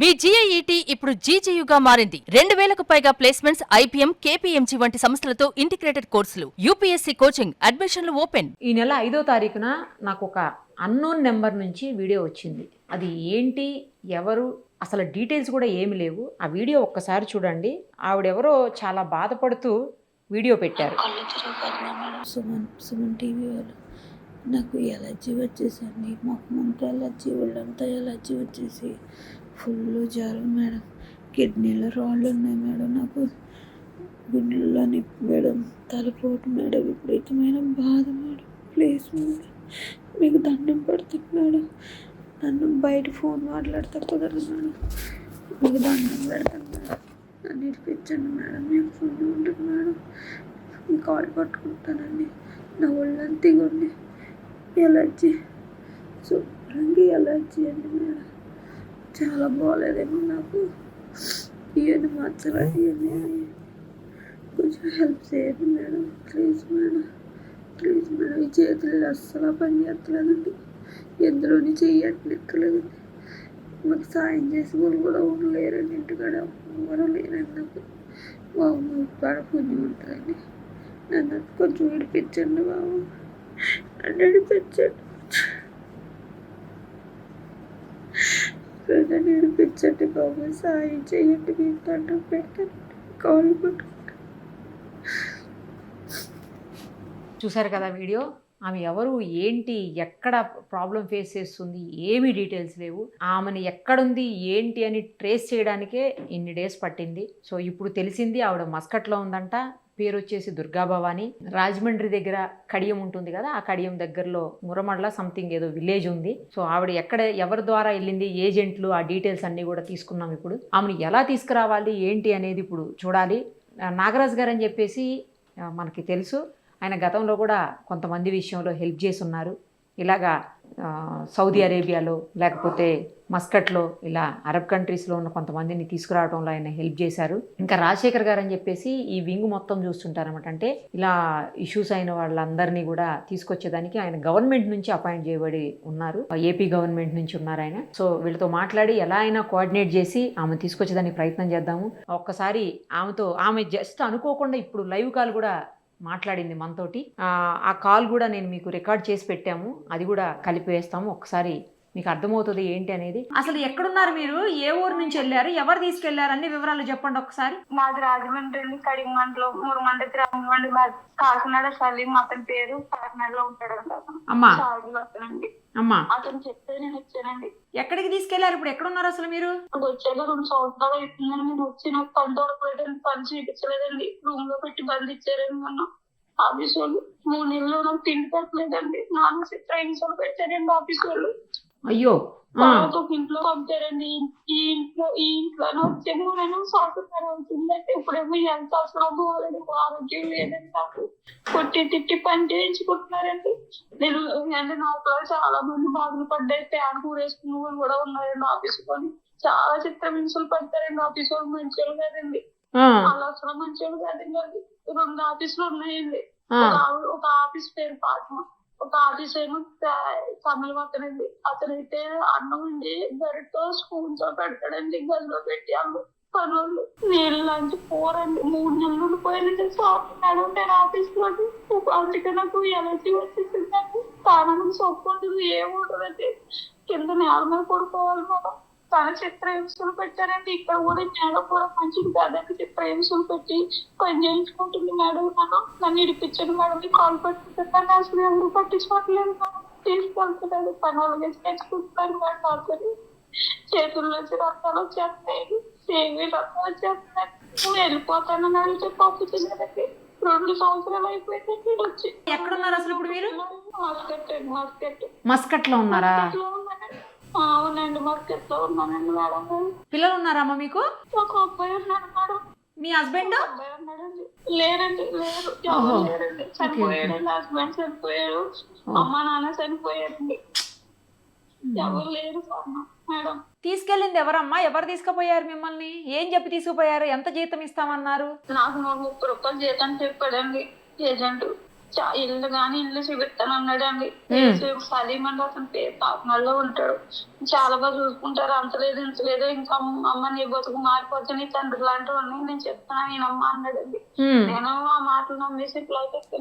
మీ GIET ఇప్పుడు GGUగా మారింది. 2000కు పైగా ప్లేస్మెంట్స్, IPM, KPMG వంటి సంస్థలతో ఇంటిగ్రేటెడ్ కోర్సులు. UPSC కోచింగ్, అడ్మిషన్లు ఓపెన్. ఈ నెల 5వ తారీఖున నాకు ఒక అన్నోన్ నెంబర్ నుంచి వీడియో వచ్చింది. అది ఏంటి, ఎవరు, అసలు డీటెయిల్స్ కూడా ఏమి లేవు. ఆ వీడియో ఒక్కసారి చూడండి. ఆవిడెవరో చాలా బాధపడుతూ వీడియో పెట్టారు. సుమన్ టీవీ వాళ్ళు నాకు ఎలర్జీ వచ్చేసండి, మొహమంతా ఎలర్జీ, ఒళ్ళంతా ఎలర్జీ వచ్చేసి ఫుల్ జ్వరం మేడం, కిడ్నీలో రాళ్ళు ఉన్నాయి మేడం, నాకు గుండెల్లో నొప్పి మేడం, తలపోటు మేడం, విపరీతమైన బాధ మేడం. ప్లీజ్ మేడం, మీకు దండం పెడతాను మేడం, నన్ను బయట ఫోన్ మాట్లాడితే కుదరదు మేడం, మీకు దండం పెడతాను మేడం, నన్ను ఇరిపించండి మేడం, మీకు ఫోన్ ఉంటుంది మేడం, మీ కాల్ పట్టుకుంటానండి, నా ఒళ్ళంతా ఇగోండి ఎలర్జీ, శుభ్రంగా ఎలర్జీ అండి మేడం, చాలా బాగాలేదేమో నాకు, ఇవన్నీ మచ్చలు ఇవన్నీ కొంచెం హెల్ప్ చేయండి madam, please madam, please madam. ఈ చేతులు అస్సలు పని చేస్తలేదండి, ఎందులోని చెయ్యట్లేదండి, మాకు సాయం చేసి వాళ్ళు కూడా ఉండలేరండి, ఇంటికాడ ఎవరు లేరండి, నాకు బాబు కాడ పుణ్యం ఉంటుందండి, నన్ను కొంచెం విడిపించండి బాబు, నన్ను విడిపించండి, నన్ను విడిపించండి బాబు, సాయం చేయండి, మీకు దండం పెడతాను, కాలు పట్టుకుంటాను. చూశారు కదా వీడియో. ఆమె ఎవరు, ఏంటి, ఎక్కడ ప్రాబ్లం ఫేస్ చేస్తుంది, ఏమీ డీటెయిల్స్ లేవు. ఆమెను ఎక్కడుంది ఏంటి అని ట్రేస్ చేయడానికే ఇన్ని డేస్ పట్టింది. సో ఇప్పుడు తెలిసింది ఆవిడ మస్కట్లో ఉందంట. పేరు వచ్చేసి దుర్గాభవాని. రాజమండ్రి దగ్గర కడియం ఉంటుంది కదా, ఆ కడియం దగ్గరలో మురమడ్ల సంథింగ్ ఏదో విలేజ్ ఉంది. సో ఆవిడ ఎక్కడ, ఎవరి ద్వారా వెళ్ళింది, ఏజెంట్లు, ఆ డీటెయిల్స్ అన్నీ కూడా తీసుకున్నాం. ఇప్పుడు ఆమెను ఎలా తీసుకురావాలి ఏంటి అనేది ఇప్పుడు చూడాలి. నాగరాజ్ గారు అని చెప్పేసి మనకి తెలుసు. ఆయన గతంలో కూడా కొంతమంది విషయంలో హెల్ప్ చేసి ఉన్నారు. ఇలాగా సౌదీ అరేబియాలో లేకపోతే మస్కట్లో ఇలా అరబ్ కంట్రీస్లో ఉన్న కొంతమందిని తీసుకురావడంలో ఆయన హెల్ప్ చేశారు. ఇంకా రాజశేఖర్ గారు అని చెప్పేసి ఈ వింగ్ మొత్తం చూస్తుంటారనమాట. అంటే ఇలా ఇష్యూస్ అయిన వాళ్ళందరినీ కూడా తీసుకొచ్చేదానికి ఆయన గవర్నమెంట్ నుంచి అపాయింట్ చేయబడి ఉన్నారు, ఏపీ గవర్నమెంట్ నుంచి ఉన్నారు ఆయన. సో వీళ్ళతో మాట్లాడి ఎలా అయినా కోఆర్డినేట్ చేసి ఆమె తీసుకొచ్చేదానికి ప్రయత్నం చేద్దాము. ఒక్కసారి ఆమె జస్ట్ అనుకోకుండా ఇప్పుడు లైవ్ కాల్ కూడా మాట్లాడింది మనతోటి. ఆ కాల్ కూడా నేను మీకు రికార్డ్ చేసి పెట్టాము, అది కూడా కలిపి వేస్తాము. ఒకసారి మీకు అర్థమవుతుంది ఏంటి అనేది. అసలు ఎక్కడున్నారు మీరు, ఏ ఊరు నుంచి వెళ్ళారు, ఎవరు తీసుకెళ్లారు, అన్ని వివరాలు చెప్పండి ఒకసారి. మాది రాజమండ్రి అండి, కడిమండలో మురమండ గ్రామం అండి. కాకినాడ సలీం అతని పేరు, కాకినాడలో ఉంటాడు అమ్మా. అతనండి అమ్మా, అతను చెప్తే నేను వచ్చానండి. ఎక్కడికి తీసుకెళ్లారు, ఇప్పుడు ఎక్కడున్నారు అసలు మీరు? వచ్చాక 2 సంవత్సరాలు అవుతుందని నేను వచ్చి నాకు పని దొరకలేదండి, పని చూపించలేదండి, రూమ్ లో పెట్టి బంద్ ఇచ్చారండి మొన్న ఆఫీస్ వాళ్ళు. 3 నెలలు నాకు తిండి పెట్టలేదండి, నాన్న ట్రైనింగ్ పెట్టారండి ఆఫీస్ వాళ్ళు. అయ్యో. తర్వాత ఇంట్లో పంపారండి. ఈ ఇంట్లోనే వచ్చేమో నేను సంవత్సరం అవుతుందంటే ఇప్పుడేమో ఎంత అవసరం పోలేదు, ఆరోగ్యం లేదండి, నాకు కొట్టి తిట్టి పని చేయించుకుంటున్నారండి. నేను నాకు చాలా మంది బాధలు పడ్డాయి, ఫ్యాన్ కూరేసుకున్న వాళ్ళు కూడా ఉన్నారండి ఆఫీస్ కొని. చాలా చిత్రహింసలు పడతారండి ఆఫీస్ వాళ్ళు, మంచోళ్ళు కాదండి, వాళ్ళు అసలు మంచోళ్ళు కాదండి. 2 ఆఫీసులు ఉన్నాయండి. ఒక ఆఫీస్ పేరు పాఠం, ఒక ఆఫీస్ ఏమో తమిళ అతనైతే అన్నం అండి గరితో స్పూన్ తో పెడతాడండి, గదిలో పెట్టి వాళ్ళు పనులు. నీళ్ళు లాంటి పోరండి. 3 నెలలు ఉండిపోయానండి మేడం నేను ఆఫీస్ లో. అందుకే నాకు ఎలర్జీ వచ్చేసిందండి, తానని సొప్పు ఉంటుంది, ఏముంటుందండి, కింద నేల మీద పడుకోవాలి మేడం. తన చిత్రహింసలు పెట్టారండి, ఇక్కడ కూడా మేడం కూడా మంచిది కాదండి, చిత్రహింసలు పెట్టి పని చేయించుకుంటుంది మేడం. నన్ను ఇడిపించండి మేడం, కాల్ పట్టుకుంటున్నాను, అసలు ఎవరు పట్టించుకోవట్లేదు మేడం, తీసుకెళ్తున్నాడు, పని వాళ్ళకి తెచ్చుకుంటున్నాను మేడం. నాకు చేతుల్లోంచి రక్తాలు వచ్చేస్తున్నాయి, సేవి రక్తాలు వచ్చేస్తున్నాయి. నువ్వు వెళ్ళిపోతానని అడిగితే పప్పు తినదండి. 2 సంవత్సరాలు అయిపోయిందండి వచ్చి. ఎక్కడున్నారు అసలు ఇప్పుడు మీరు? మస్కట్ లో ఉన్నారా? అవునండి, మార్కెట్ లో ఉన్నానండి మేడం. పిల్లలు ఉన్నారమ్మా మీకు? ఒక అబ్బాయి ఉన్నాడు మేడం. మీ హస్బెండ్? అబ్బాయి ఉన్నాడండి. లేరండి, లేరు, ఎవరు లేరండి, చనిపోయాడండి. హస్బెండ్ చనిపోయాడు, అమ్మ నాన్న చనిపోయారండి, ఎవరు లేరు మేడం. తీసుకెళ్ళింది ఎవరమ్మా, ఎవరు తీసుకుపోయారు మిమ్మల్ని, ఏం చెప్పి తీసుకుపోయారు, ఎంత జీతం ఇస్తామన్నారు? నాకు 130 రూపాయలు జీతం చెప్పాడండి ఏజెంట్. ఇల్లు కానీ ఇల్లు చూపిస్తాను అన్నాడండి. సలీం అంటే అతని పేరు పాపనల్లో ఉంటాడు. చాలా బాగా చూసుకుంటారు. అంతలేదు ఇంతలేదు, ఇంకా అమ్మ నీ బతుకు మారిపోతే నీ తండ్రి లాంటి ఉన్నాయి, నేను చెప్తున్నా నేనమ్మ అన్నాడండి. నేను ఆ మాటలు నమ్మేసి ఫ్లైట్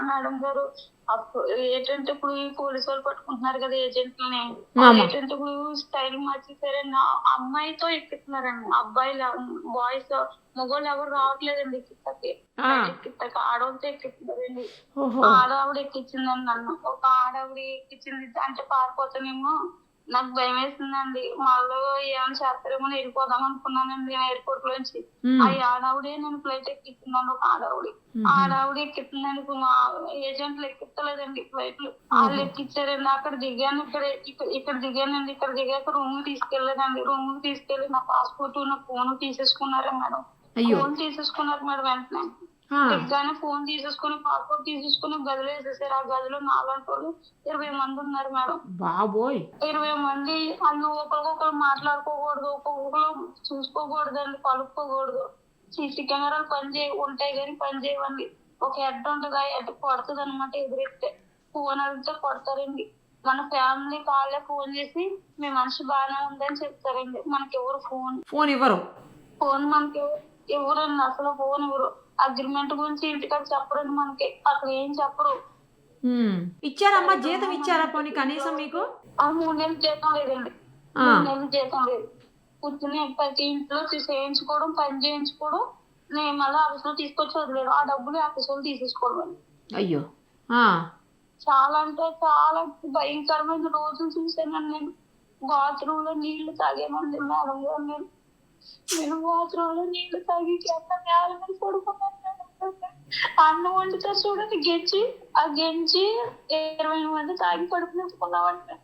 మేడం గారు అప్పుడు ఏంటంటే ఇప్పుడు ఈ పోలీసు వాళ్ళు పట్టుకుంటున్నారు కదా ఏజెంట్లని, ఏంటంటే ఇప్పుడు స్టైల్ మార్చేసారండి. అమ్మాయితో ఎక్కిస్తున్నారండి, అబ్బాయిలు బాయ్స్ మగవాళ్ళు ఎవరు రావట్లేదండి ఎక్కిత్తకి ఆడవాళ్ళతో ఎక్కిస్తున్నారండి. ఆడవిడ ఎక్కించిందండి నన్ను. ఒక ఆడవిడ ఎక్కించింది అంటే పారిపోతానేమో నాకు భయం వేసిందండి. మళ్ళీ ఏమైనా చేస్తారేమో వెళ్ళిపోదాం అనుకున్నానండి ఎయిర్పోర్ట్ లోంచి. ఆ ఆడవిడే నేను ఫ్లైట్ ఎక్కిస్తున్నాను. ఒక ఆడవిడ ఎక్కిస్తుందండి. మా ఏజెంట్లు ఎక్కిస్తలేదండి ఫ్లైట్లు, వాళ్ళు ఎక్కిచ్చారండి. అక్కడ దిగాను, ఇక్కడ దిగానండి. ఇక్కడ దిగాక రూమ్ తీసుకెళ్ళలేదండి. రూమ్ తీసుకెళ్ళి నా పాస్పోర్ట్ నా ఫోన్ తీసేసుకున్నారు మేడం. ఫోన్ తీసేసుకున్నారు మేడం. వెంటనే దిగ్గానే ఫోన్ తీసేసుకుని పాస్పోర్ట్ తీసేసుకుని గదిలో వేసేసారు. ఆ గదిలో నాలుగు వాళ్ళు 20 మంది ఉన్నారు మేడం. బాబోయ్ 20 మంది. వాళ్ళు ఒకరికొకరు మాట్లాడుకోకూడదు, ఒక్కొక్కరు చూసుకోకూడదండి, కలుపుకోకూడదు. సీసీ కెమెరాలు ఉంటాయి కానీ పని చేయవండి. ఒక హెడ్ ఉంటుంది, ఆ హెడ్ కొడుతుంది అనమాట. ఎదురెత్తే ఫోన్ అడిగితే కొడతారండి. మన ఫ్యామిలీ వాళ్ళే ఫోన్ చేసి మీ మనిషి బాగానే ఉందని చెప్తారండి. మనకి ఎవరు ఫోన్ ఇవ్వరు. ఫోన్ మనకి ఎవరండి అసలు ఫోన్ ఇవ్వరు. అగ్రిమెంట్ గురించి ఇంటికాడ చెప్పరండి మనకి, అక్కడ ఏం చెప్పరు. ఇచ్చారమ్మా జీతం ఇచ్చారా పోనీ కనీసం మీకు? 3 నెలలు జీతం లేదండి. 3 నెలలు జీతం లేదు. కూర్చుని ప్రతి ఇంట్లో చేయించుకోవడం, పని చేయించుకోవడం, నేను మళ్ళీ ఆఫీస్ లో తీసుకొచ్చి వదిలేదు. ఆ డబ్బులు ఆఫీస్ లో తీసేసుకోవడం. అయ్యో చాలా అంటే చాలా భయంకరమైన రోజులు చూసానండి నేను. బాత్రూమ్ లో నీళ్లు తాగానండి మేడం గారు. నేను బాత్రూమ్ లో నీళ్లు తాగి నేల మీద పడుకున్నాను. అన్నం వండితే చూడండి ఆ గెంజి 20 మంది తాగి పడుకునేసుకున్నామండి.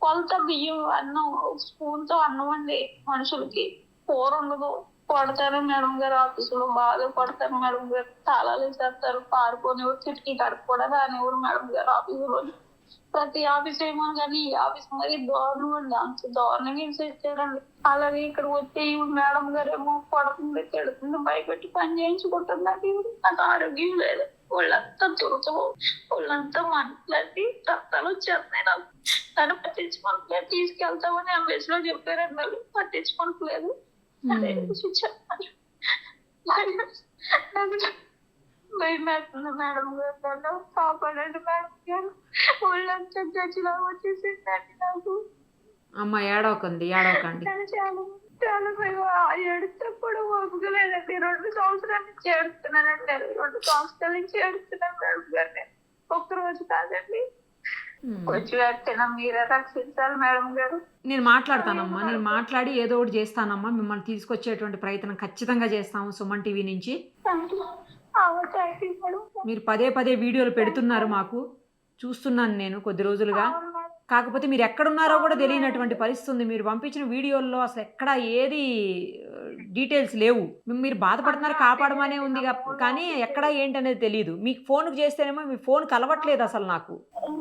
కొలత బియ్యం అన్నం స్పూన్ తో అన్నం అండి మనుషులకి. కూర ఉండదు. కొడతారు మేడం గారు ఆఫీసులో, బాగా కొడతారు మేడం గారు. తాళాలు వేసేస్తారు, పారిపోనివ్వరు, కిటికీ కడుపు కూడా రానివ్వరు మేడం గారు ఆఫీసులో. ప్రతి ఆఫీస్ ఏమో కానీ ఈ ఆఫీస్ మరి దారుణం అండి, అంత దారుణంగా చేసేసారండి. అలాగే ఇక్కడ వచ్చి మేడం గారు ఏమో పడుతుంది, తిడుతుంది, భయపెట్టి పని చేయించుకుంటుందండి. నాకు ఆరోగ్యం లేదు, వాళ్ళంతా దురదవు, వాళ్ళంతా మాట్లాడి రక్తాలు వచ్చేస్తున్నాయి నాకు. నన్ను పట్టించుకోవట్లేదు. తీసుకెళ్తామని ఎంబీఎస్ లో చెప్పారండి, వాళ్ళు పట్టించుకోవట్లేదు. అదే చెప్పారు. భయం వేస్తుంది మేడం గారు, నన్ను కాపాడండి మేడం గారు. వాళ్ళంతా గచ్చిలా వచ్చేసిందండి నాకు. అమ్మ ఏడవకండి. చాలా భయం. ఏడుస్తప్పుడు ఓపుకలేదండి. 2 సంవత్సరాల నుంచి ఏడుస్తున్నానండి. 2 సంవత్సరాల నుంచి ఏడుస్తున్నాను మేడం గారు. నేను ఒక్కరోజు కాదండి. వచ్చి వెంటనే మీరే రక్షించాలి మేడం గారు. నేను మాట్లాడతానమ్మా, నేను మాట్లాడి ఏదో ఒకటి చేస్తానమ్మా. మిమ్మల్ని తీసుకొచ్చేటువంటి ప్రయత్నం ఖచ్చితంగా చేస్తాము సుమన్ టీవీ నుంచి. మీరు పదే వీడియోలు పెడుతున్నారు, మాకు చూస్తున్నాను నేను కొద్ది రోజులుగా. కాకపోతే మీరు ఎక్కడున్నారో కూడా తెలియనటువంటి పరిస్థితి ఉంది. మీరు పంపించిన వీడియోల్లో అసలు ఎక్కడ ఏది డీటెయిల్స్ లేవు. మీరు బాధపడుతున్నారు, కాపాడమనే ఉంది కానీ ఎక్కడ ఏంటి అనేది తెలియదు. మీకు ఫోన్కి చేస్తేనేమో మీ ఫోన్ కలవట్లేదు అసలు.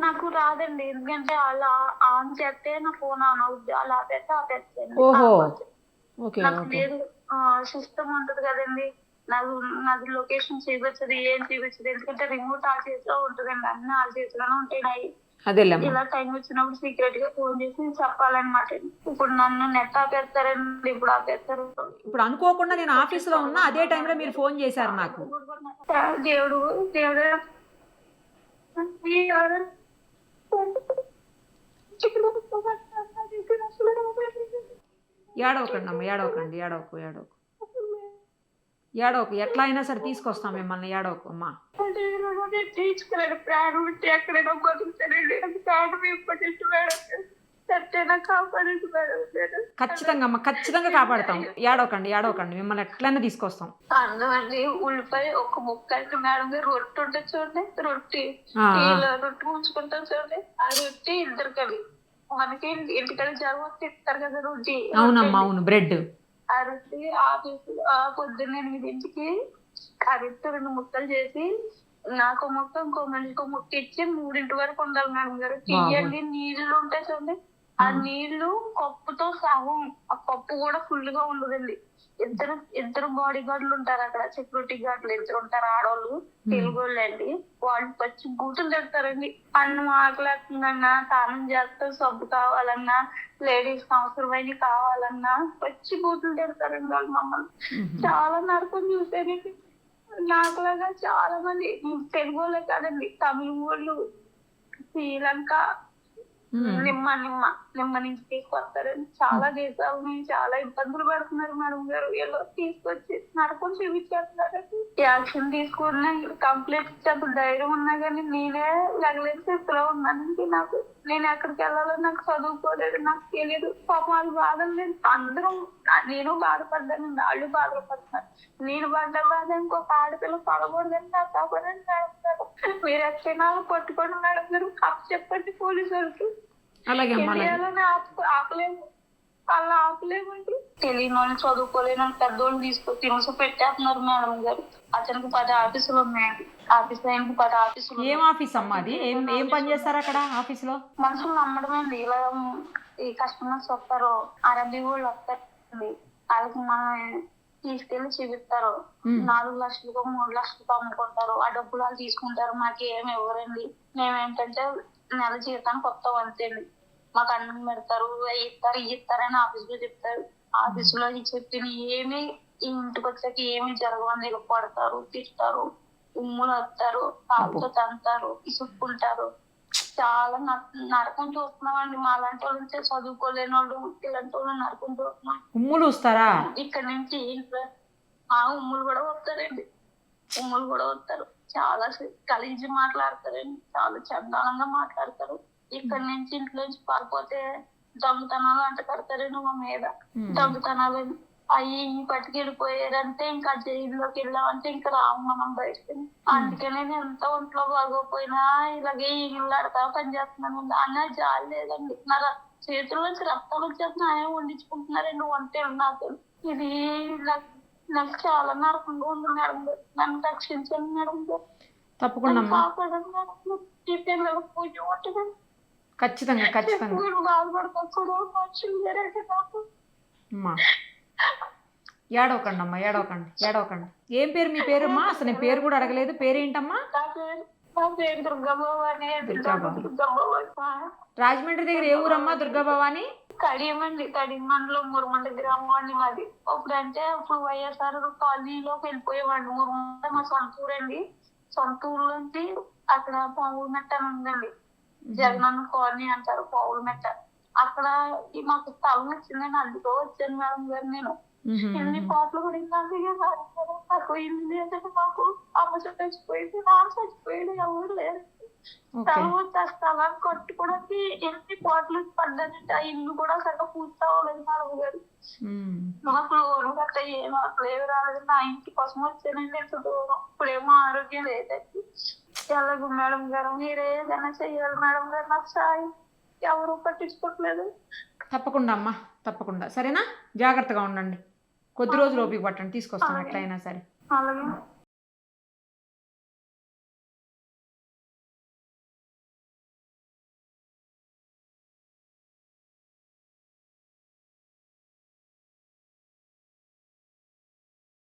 నాకు రాదండి, ఎందుకంటే అలా ఆన్ చేస్తే నా ఫోన్ ఆన్ అవుద్ది, అలా పెడితే ఆపేస్తాను. ఓహో ఓకే. నాకు లేదు సిస్టమ్ ఉంటుంది కదండి, నాది లొకేషన్ చూపించదు, ఏం చూపించదు. ఎందుకంటే రిమోట్ ఆ చేతిలో ఉంటుందండి, అన్ని ఆ చేతిలోనే ఉంటాయి. ఇలా టైం వచ్చినప్పుడు సీక్రెట్ గా ఫోన్ చేసి చెప్పాలన్నమాట. ఇప్పుడు నన్ను నెట్ ఆపేస్తారండి, ఇప్పుడు ఆపేస్తారు. ఇప్పుడు అనుకోకుండా నేను ఆఫీస్ లో ఉన్నా, అదే టైంలో మీరు ఫోన్ చేశారు నాకు. దేవుడు ఏడవకండి అమ్మ, ఏడవకు. ఎట్లా అయినా సరే తీసుకొస్తాం మిమ్మల్ని, ఏడవకు అమ్మా. తీసుకున్నాడు ప్రాణం ఉంటే ఎక్కడైనా బతుకుతానండి. ప్రాణం ఇప్పటి మేడం కాపాడండి మేడం. ఖచ్చితంగా కాపాడతాం. ఏడవకండి, మిమ్మల్ని ఎట్లయినా తీసుకొస్తాం. అందువల్ల ఉల్లిపాయ ఒక ముక్క అంటే మేడం గారు రొట్టె ఉంటుంది చూడండి, రొట్టె ఉంచుకుంటాం చూడండి, ఆ రొట్టె 2 కవి మనకి ఇంటికాడ జ్వరం వస్తే ఇస్తారు కదా రొట్టె. అవునమ్మా అవును, బ్రెడ్. ఆ రొట్టె ఆఫీసు పొద్దున్న 8ంటికి ఆ రొట్టె 2 ముక్కలు చేసి నాకు ముక్క ఇంకో మనిషికి ముక్క ఇచ్చి 3 వరకు ఉండాలి మేడం గారు. తీయండి నీళ్ళు ఉంటాయి చూడండి, ఆ నీళ్లు కప్పుతో సగం, ఆ కప్పు కూడా ఫుల్ గా ఉండదండి. ఇద్దరు బాడీ గార్డులు ఉంటారు అక్కడ, సెక్యూరిటీ గార్డులు ఇద్దరు ఉంటారు, ఆడవాళ్ళు, తెలుగు వాళ్ళు అండి. వాళ్ళు పచ్చి బూతులు తిడతారండి. అన్నం ఆకలేస్తుందన్నా, స్నానం చేస్తే సబ్బు కావాలన్నా, లేడీస్ అవసరమైన కావాలన్నా పచ్చి బూతులు తిడతారండి వాళ్ళు మమ్మల్ని. చాలా నరకం చూసారండి. నాకులాగా చాలా మంది తెలుగు వాళ్ళే కాదండి, తమిళ వాళ్ళు, శ్రీలంక, నిమ్మ నుంచి తీసుకొస్తారండి. చాలా దేశాల నుంచి చాలా ఇబ్బందులు పడుతున్నారు మేడం గారు. వీళ్ళు తీసుకొచ్చి నరకం చూపించేస్తున్నారండి. యాక్షన్ తీసుకున్నా, కంప్లైంట్ ఇచ్చేంత ధైర్యం ఉన్నా కానీ నేనే లగలేని స్థితిలో ఉన్నానండి. నేను ఎక్కడికి వెళ్ళాలో నాకు చదువుకోలేదు, నాకు తెలియదు. పాపం వాళ్ళు బాధలు లేదు. అందరం, నేను బాధపడ్డాను, వాళ్ళు బాధపడుతున్నారు. నేను పడ్డ బాధ ఇంకొక ఆడపిల్ల పడకూడదని నాకు కాకూడదని మేడం గారు. మీరు ఎక్కడైనా పట్టుకోండి మేడం గారు, కప్పు చెప్పండి పోలీసు వాళ్ళకి. ఆపలేము, వాళ్ళు ఆపలేమండి. తెలియని వాళ్ళు, చదువుకోలేని వాళ్ళు, పెద్దోళ్ళు తీసుకొని తినసు పెట్టేస్తున్నారు మేడం గారు. అతనికి 10 ఆఫీసులు ఉన్నాయండి. ఆఫీస్ ఆయనకి 10 ఆఫీసులు. ఏం ఆఫీస్ అమ్మా అది? ఏం పని చేస్తారు అక్కడ ఆఫీసులో? మనుషులు నమ్మడమేండి. ఇలా ఈ కస్టమర్స్ వస్తారు, అరబీ వాళ్ళు వస్తారండి, వాళ్ళకి మనం తీసుకెళ్లి చూపిస్తారు. 4 లక్షలకు 3 లక్షలకు అమ్ముకుంటారు. ఆ డబ్బులు వాళ్ళు తీసుకుంటారు, మాకు ఏమి ఇవ్వరండి. మేమేంటంటే నెల జీతానికి వస్తాం అంతేండి. మాకు అన్నం పెడతారు, ఇస్తారని ఆఫీస్ లో చెప్తారు. ఆఫీస్ లో చెప్పిన ఏమి ఇంటికి వచ్చాక ఏమి జరగవని పడతారు, తిడతారు, ఉమ్ములు వస్తారు, కాలుతో తంతారు, ఇసుక్కుంటారు. చాలా నరకం చూస్తున్నామండి. మా లాంటి వాళ్ళు, చదువుకోలేని వాళ్ళు, ఇలాంటి వాళ్ళు నరకం చూస్తున్నాం. ఉమ్ములు వస్తారా? ఇక్కడ నుంచి ఉమ్ములు కూడా వస్తారండి, ఉమ్ములు కూడా వస్తారు. చాలా కలిసి మాట్లాడతారండి, చాలా చందానంగా మాట్లాడతారు. ఇక్కడ నుంచి ఇంట్లో నుంచి పారిపోతే దొంగతనాలు అంట కడతారండి మా మీద. దొంగతనాలు అవి పట్టుకెళ్ళిపోయారంటే ఇంకా జైల్లోకి వెళ్ళామంటే ఇంకా రాము మనం బయటకి. అందుకనే నేను ఎంత ఒంట్లో బాగోపోయినా ఇలాగే ఇల్లాడతా పని చేస్తున్నాను. అన్న జాలి లేదండి, నా చేతుల్లోంచి రక్తాలు వచ్చేస్తున్నా ఆయన వండించుకుంటున్నారండి వంటలు. నాకు ఇది నాకు చాలా నరకంగా ఉంది మేడం గారు. నన్ను రక్షించండి మేడం గారు. తప్పకుండా కాపాడండి మేడం గారు. ఈ పిల్లలు పూజ ఉంటుంది. ఖచ్చితంగా బాధపడతారు మనుషులు జరగదు నాకు. అమ్మా ఏడవకండి అమ్మా, ఏడవకండి. ఏం పేరు మీ పేరమ్మా? అసలు నేను పేరు కూడా అడగలేదు. పేరేంటమ్మా? నా పేరు దుర్గాభవాని. రాజమండ్రి దగ్గర ఏ ఊరమ్మా దుర్గాభవాని? కడియమండి, కడియం మండలం, మురమండ గ్రామం అండి మాది. అప్పుడు వైఎస్ఆర్ కాలనీలోకి వెళ్ళిపోయేవాడిని. మురమండ మా సొంత ఊరండి. సొంత ఊర్లోంచి అక్కడ పావుల మెట్ట అని ఉందండి, జగనన్న కాలనీ అంటారు, పావుల మెట్ట. అక్కడ మాకు స్థలం వచ్చిందని అందుకో వచ్చాను మేడం గారు. నేను ఎన్ని పాటలు కూడా నాకు ఇల్లు లేదంటే, మాకు అమ్మ చచ్చిపోయింది, నాన్న చచ్చిపోయింది, ఎవరు లేరు. తర్వాత స్థలాన్ని కట్టుకోవడానికి ఎన్ని పాటలు పడ్డానంటే ఆ ఇల్లు కూడా సరిగ్గా పూర్తి అవ్వలేదు మేడం గారు. మాకు లోను గట్ట ఏమి రాలేదు. నా ఇంటి కోసం వచ్చానండి ఎంత దూరం. ఇప్పుడేమో ఆరోగ్యం లేదండి. ఎలాగో మేడం గారు మీరే ఏదైనా చెయ్యాలి మేడం గారు, నాకు సాయం ఎవరు పట్టించుకోవట్లేదు. తప్పకుండా అమ్మా, తప్పకుండా. సరేనా? జాగ్రత్తగా ఉండండి, కొద్ది రోజులు ఓపిక పట్టండి, తీసుకొస్తాను ఎట్లయినా సరే. అలాగే.